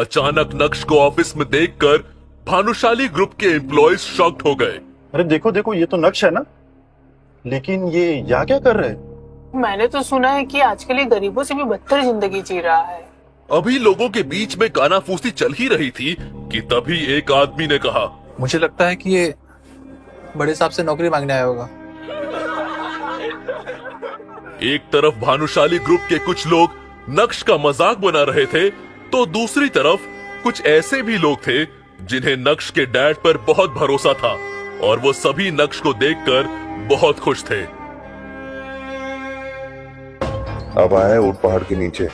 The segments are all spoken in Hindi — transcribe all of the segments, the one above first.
अचानक नक्श को ऑफिस में देखकर भानुशाली ग्रुप के एम्प्लॉयज शॉक्ड हो गए। अरे देखो देखो, ये तो नक्श है ना, लेकिन ये यहाँ क्या कर रहे हैं? मैंने तो सुना है कि आजकल ये गरीबों से भी बदतर जिंदगी जी रहा है। अभी लोगों के बीच में कानाफूसी चल ही रही थी कि तभी एक आदमी ने कहा, मुझे लगता है कि ये बड़े साहब से नौकरी मांगने आया होगा। एक तरफ भानुशाली ग्रुप के कुछ लोग नक्श का मजाक बना रहे थे, तो दूसरी तरफ कुछ ऐसे भी लोग थे जिन्हें नक्श के डैड पर बहुत भरोसा था और वो सभी नक्श को देखकर बहुत खुश थे। अब आए ऊट पहाड़ के नीचे,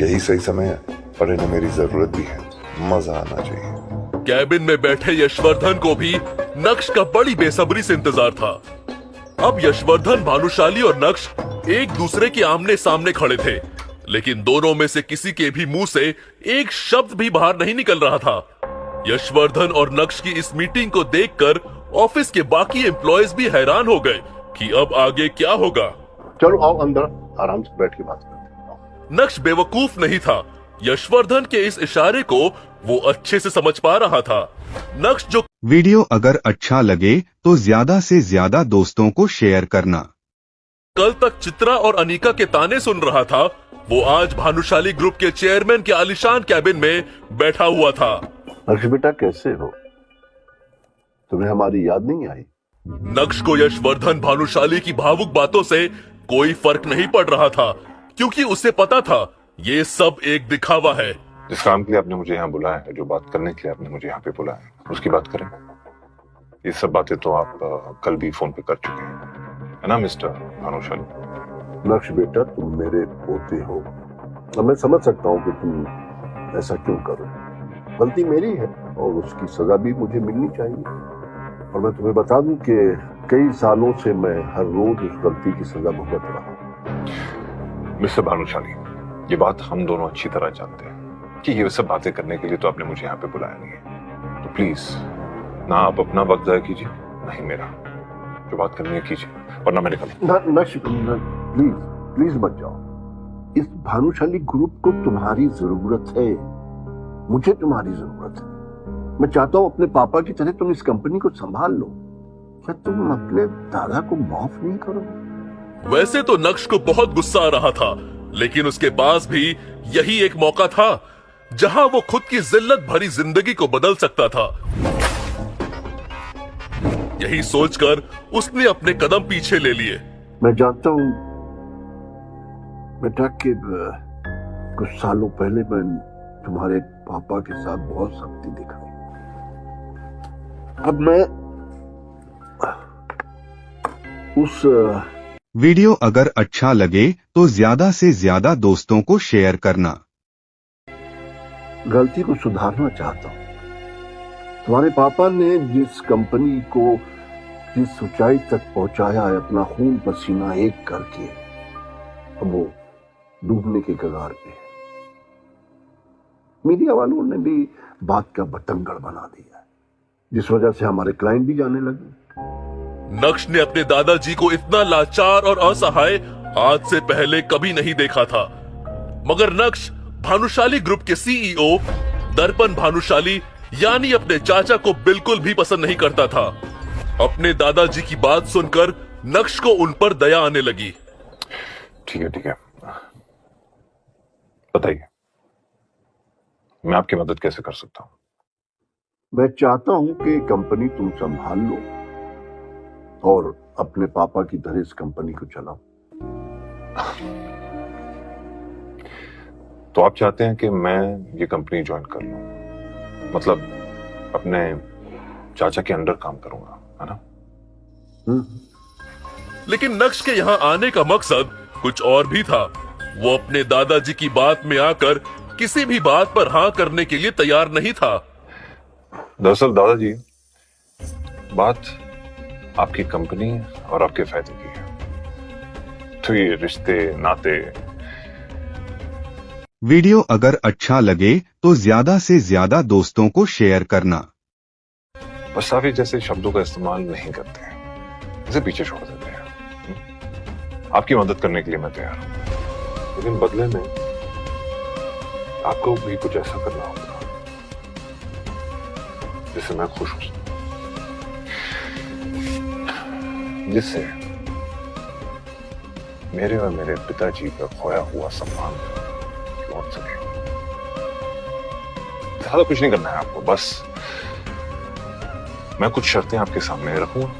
यही सही समय है और इन्हें मेरी जरूरत भी है। मजा आना चाहिए। कैबिन में बैठे यशवर्धन को भी नक्श का बड़ी बेसब्री से इंतजार था। अब यशवर्धन, भानुशाली और नक्श एक दूसरे के आमने सामने खड़े थे, लेकिन दोनों में से किसी के भी मुंह से एक शब्द भी बाहर नहीं निकल रहा था। यशवर्धन और नक्श की इस मीटिंग को देखकर ऑफिस के बाकी एम्प्लॉयज भी हैरान हो गए कि अब आगे क्या होगा। चलो आओ अंदर, आराम से बैठ के बात करते हैं। नक्श बेवकूफ नहीं था। यशवर्धन के इस इशारे को वो अच्छे से समझ पा रहा था। नक्श जो वीडियो अगर अच्छा लगे तो ज्यादा से ज्यादा दोस्तों को शेयर करना। कल तक चित्रा और अनीका के ताने सुन रहा था, वो आज भानुशाली ग्रुप के चेयरमैन के आलीशान कैबिन में बैठा हुआ था। नक्श बेटा कैसे हो? तुम्हें हमारी याद नहीं आई? नक्श को यशवर्धन, भानुशाली की भावुक बातों से कोई फर्क नहीं पड़ रहा था, क्योंकि उसे पता था ये सब एक दिखावा है। जिस काम के लिए आपने मुझे यहाँ बुलाया है, जो बात करने के लिए आपने मुझे यहाँ पे बुलाया है, उसकी बात करें। ये सब बातें तो आप कल भी फोन पे कर चुके हैं, है ना मिस्टर भानुशाली? नक्श बेटा, तुम मेरे पोते हो और मैं समझ सकता हूँ कि तुम ऐसा क्यों करो। गलती मेरी है और उसकी सजा भी मुझे मिलनी चाहिए। और मैं तुम्हें बता दूं कि कई सालों से मैं हर रोज उस गलती की सजा भुगत रहा हूं। मिस्टर भानुशाली, ये बात हम दोनों अच्छी तरह जानते हैं कि ये सब बातें करने के लिए तो आपने मुझे यहाँ पे बुलाया नहीं है। तो प्लीज ना आप अपना वक्त जाया कीजिए, ना ही मेरा। जो बात करनी है कीजिए, वरना मैं निकल। नक्श प्लीज प्लीज मत जाओ। इस भानुशाली ग्रुप को तुम्हारी जरूरत है, मुझे तुम्हारी जरूरत है। मैं चाहता हूं अपने पापा की तरह तुम इस कंपनी को संभाल लो। क्या तुम अपने दादा को माफ नहीं करोगे? वैसे तो नक्श को बहुत गुस्सा आ रहा था, लेकिन उसके पास भी यही एक मौका था जहां वो खुद की जिल्लत भरी जिंदगी को बदल सकता था। यही सोचकर उसने अपने कदम पीछे ले लिए। मैं जानता हूं बेटा कि कुछ सालों पहले मैं तुम्हारे पापा के साथ बहुत सख्ती दिखाई। अब मैं उस वीडियो अगर अच्छा लगे तो ज्यादा से ज्यादा दोस्तों को शेयर करना। गलती को सुधारना चाहता हूं। तुम्हारे पापा ने जिस कंपनी को जिस ऊंचाई तक पहुंचाया है अपना खून पसीना एक करके, अब वो डूबने के कगार पे है। मीडिया वालों ने भी बात का बतंगड़ बना दिया, जिस वजह से हमारे क्लाइंट भी जाने लगे। नक्श ने अपने दादाजी को इतना लाचार और असहाय आज से पहले कभी नहीं देखा था। मगर नक्श भानुशाली ग्रुप के सीईओ दर्पण भानुशाली यानी अपने चाचा को बिल्कुल भी पसंद नहीं करता था। अपने दादाजी की बात सुनकर नक्श को उन पर दया आने लगी। ठीक है, बताइए मैं आपकी मदद कैसे कर सकता हूं? मैं चाहता हूं कि कंपनी तुम संभाल लो और अपने पापा की तरह इस कंपनी को चलाओ। तो आप चाहते हैं कि मैं ये कंपनी ज्वाइन कर लूं, मतलब अपने चाचा के अंडर काम करूंगा, है ना? लेकिन नक्श के यहाँ आने का मकसद कुछ और भी था। वो अपने दादाजी की बात में आकर किसी भी बात पर हाँ करने के लिए तैयार नहीं था। दरअसल दादाजी, बात आपकी कंपनी और आपके फायदे की है, तो ये रिश्ते नाते। वीडियो अगर अच्छा लगे तो ज्यादा से ज्यादा दोस्तों को शेयर करना। पछतावे जैसे शब्दों का इस्तेमाल नहीं करते हैं, इसे पीछे छोड़ देते हैं। आपकी मदद करने के लिए मैं तैयार हूं, लेकिन बदले में आपको भी कुछ ऐसा करना होगा जिससे मैं खुश हूं, जिससे मेरे और मेरे पिताजी का खोया हुआ सम्मान लौट सके। ज्यादा कुछ नहीं करना है आपको, बस मैं कुछ शर्तें आपके सामने रखूंगा,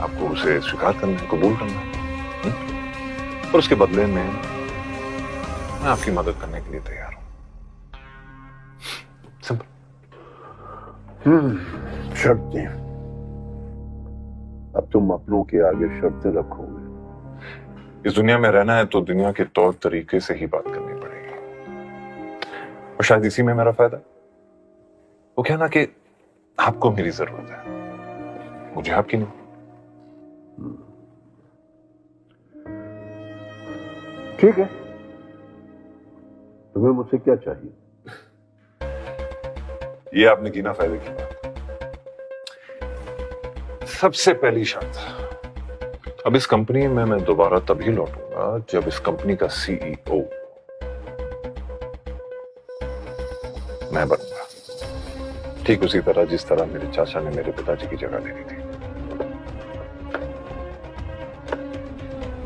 आपको उसे स्वीकार करना है, कबूल करना है, और उसके बदले में मैं आपकी मदद करने के लिए तैयार हूं। सिंपल। शर्तें। अब तुम अपनों के आगे शर्तें रखोगे। इस दुनिया में रहना है तो दुनिया के तौर तरीके से ही बात करनी पड़ेगी, और शायद इसी में मेरा फायदा। वो कहना कि आपको मेरी जरूरत है, मुझे आपकी नहीं। ठीक है, तुम्हें मुझसे क्या चाहिए? ये आपने की ना फायदे की बात। सबसे पहली शर्त, अब इस कंपनी में मैं दोबारा तभी लौटूंगा जब इस कंपनी का सीईओ मैं बनूंगा, ठीक उसी तरह जिस तरह मेरे चाचा ने मेरे पिताजी की जगह ले ली थी।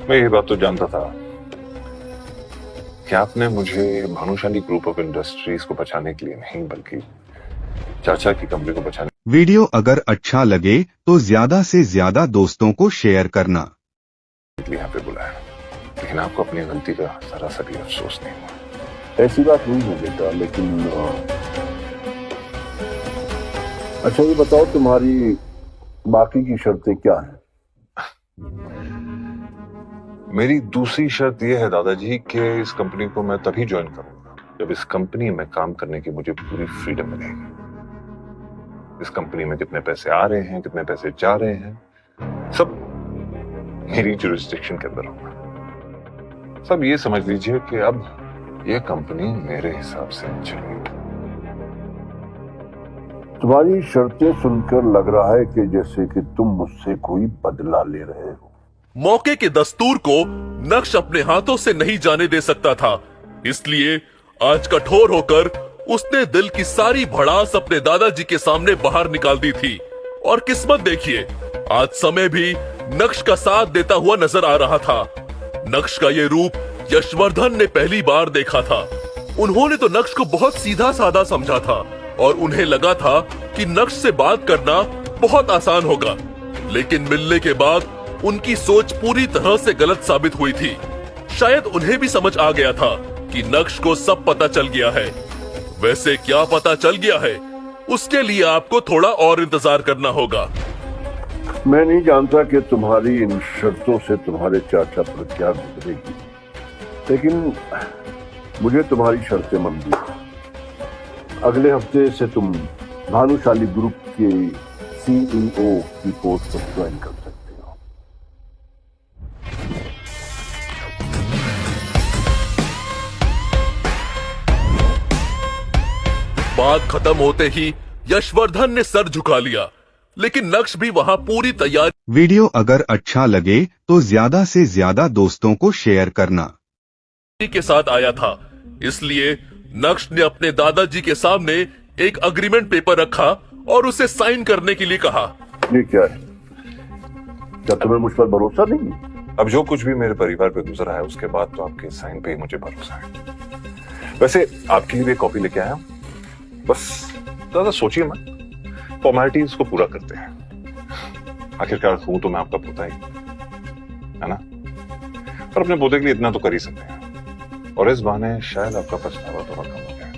मैं ये बात तो जानता था कि आपने मुझे भानुशाली ग्रुप ऑफ इंडस्ट्रीज को बचाने के लिए नहीं, बल्कि चाचा की कंपनी को बचाने वीडियो अगर अच्छा लगे तो ज्यादा से ज्यादा दोस्तों को शेयर करना। के लिए यहाँ पे बुलाया, लेकिन आपको अपनी गलती का जरा सा भी अफसोस नहीं हुआ। ऐसी बात नहीं है बेटा, लेकिन अच्छा ये बताओ तुम्हारी बाकी की शर्तें क्या हैं? मेरी दूसरी शर्त यह है दादाजी कि इस कंपनी को मैं तभी ज्वाइन करूंगा जब इस कंपनी में काम करने की मुझे पूरी फ्रीडम मिलेगी। इस कंपनी में कितने पैसे आ रहे हैं, कितने पैसे जा रहे हैं, सब मेरी जुरिस्डिक्शन के अंदर होगा। सब ये समझ लीजिए कि अब ये कंपनी मेरे हिसाब से चलेगी। तुम्हारी शर्तें सुनकर लग रहा है कि जैसे कि तुम मुझसे कोई बदला ले रहे हो। मौके के दस्तूर को नक्श अपने हाथों से नहीं जाने दे सकता था, इसलिए आज कठोर होकर उसने दिल की सारी भड़ास अपने दादाजी के सामने बाहर निकाल दी थी। और किस्मत देखिए, आज समय भी नक्श का साथ देता हुआ नजर आ रहा था। नक्श का ये रूप यशवर्धन ने पहली बार देखा था। उन्होंने तो नक्श को बहुत सीधा साधा समझा था और उन्हें लगा था कि नक्श से बात करना बहुत आसान होगा, लेकिन मिलने के बाद उनकी सोच पूरी तरह से गलत साबित हुई थी। शायद उन्हें भी समझ आ गया था कि नक्श को सब पता चल गया है। वैसे क्या पता चल गया है, उसके लिए आपको थोड़ा और इंतजार करना होगा। मैं नहीं जानता कि तुम्हारी इन शर्तों से तुम्हारे चाचा पर क्या गुजरेगी, लेकिन मुझे तुम्हारी शर्तें मंजूर हैं। अगले हफ्ते से तुम भानुशाली ग्रुप के सीईओ की पोस्ट पर ज्वाइन कर सकते हो। बात खत्म होते ही यशवर्धन ने सर झुका लिया, लेकिन नक्श भी वहां पूरी तैयारी वीडियो अगर अच्छा लगे तो ज्यादा से ज्यादा दोस्तों को शेयर करना के साथ आया था। इसलिए नक्श ने अपने दादाजी के सामने एक अग्रीमेंट पेपर रखा और उसे साइन करने के लिए कहा। ये क्या है? क्या तुम्हें मुझ पर भरोसा नहीं है? अब जो कुछ भी मेरे परिवार पे गुजरा है उसके बाद तो आपके साइन पे ही मुझे भरोसा है। वैसे आपके लिए कॉपी लेके आया हूं, बस ज्यादा सोचिए मत, फॉर्मेलिटीज को पूरा करते हैं। आखिरकार हूं तो मैं आपका पोता ही, है ना? पर अपने पोते के लिए इतना तो कर ही सकते हैं, और इस बहाने शायद आपका पछतावा थोड़ा कम हो जाए।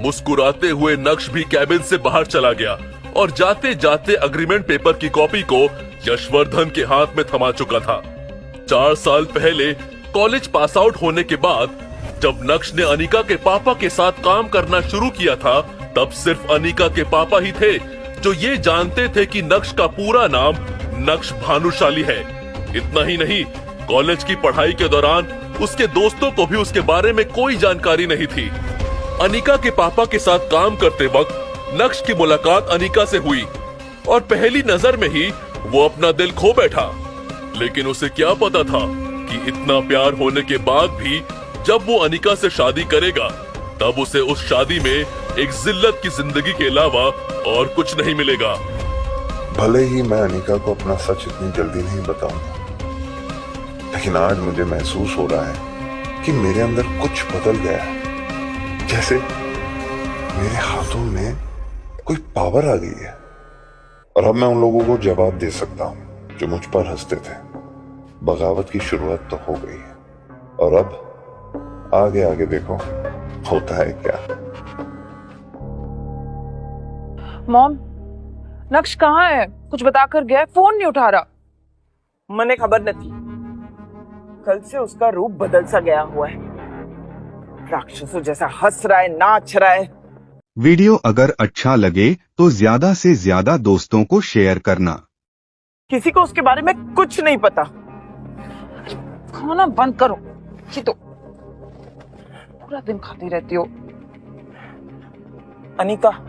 मुस्कुराते हुए नक्श भी कैबिन से बाहर चला गया और जाते जाते अग्रीमेंट पेपर की कॉपी को यशवर्धन के हाथ में थमा चुका था। 4 साल पहले कॉलेज पास आउट होने के बाद जब नक्श ने अनिका के पापा के साथ काम करना शुरू किया था, तब सिर्फ अनिका के पापा ही थे जो ये जानते थे कि नक्श का पूरा नाम नक्श भानुशाली है। इतना ही नहीं, कॉलेज की पढ़ाई के दौरान उसके दोस्तों को भी उसके बारे में कोई जानकारी नहीं थी। अनिका के पापा के साथ काम करते वक्त नक्श की मुलाकात अनिका से हुई और पहली नजर में ही वो अपना दिल खो बैठा। लेकिन उसे क्या पता था कि इतना प्यार होने के बाद भी जब वो अनिका से शादी करेगा, तब उसे उस शादी में एक जिल्लत की जिंदगी के अलावा और कुछ नहीं मिलेगा। भले ही मैं अनिका को अपना सच इतनी जल्दी नहीं बताऊंगा, लेकिन आज मुझे महसूस हो रहा है कि मेरे अंदर कुछ बदल गया है। जैसे मेरे हाथों में कोई पावर आ गई है और अब मैं उन लोगों को जवाब दे सकता हूं जो मुझ पर हंसते थे। बगावत की शुरुआत तो हो गई है और अब आगे आगे देखो होता है क्या। मॉम, नक्श कहाँ है? कुछ बताकर गया? फोन नहीं उठा रहा। मने खबर नहीं, कल से उसका रूप बदल सा गया हुआ है। राक्षसों जैसा हंस रहा है, नाच रहा है। वीडियो अगर अच्छा लगे तो ज्यादा से ज्यादा दोस्तों को शेयर करना। किसी को उसके बारे में कुछ नहीं पता। खाना बंद करो, ये तो पूरा दिन खाती रहती हो। अनिका,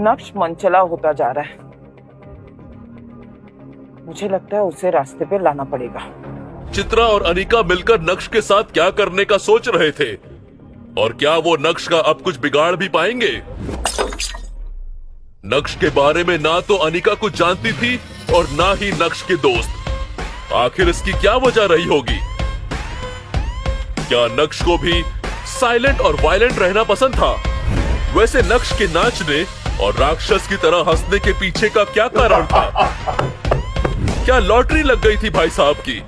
नक्श मनचला होता जा रहा है। मुझे लगता है उसे रास्ते पे लाना पड़ेगा। चित्रा और अनिका मिलकर नक्श के साथ क्या करने का सोच रहे थे, और क्या वो नक्श का अब कुछ बिगाड़ भी पाएंगे? नक्श के बारे में ना तो अनिका कुछ जानती थी और ना ही नक्श के दोस्त। आखिर इसकी क्या वजह रही होगी? क्या नक्श को भी साइलेंट और वायलेंट रहना पसंद था? वैसे नक्श के नाचने और राक्षस की तरह हंसने के पीछे का क्या कारण था? क्या लॉटरी लग गई थी भाई साहब की?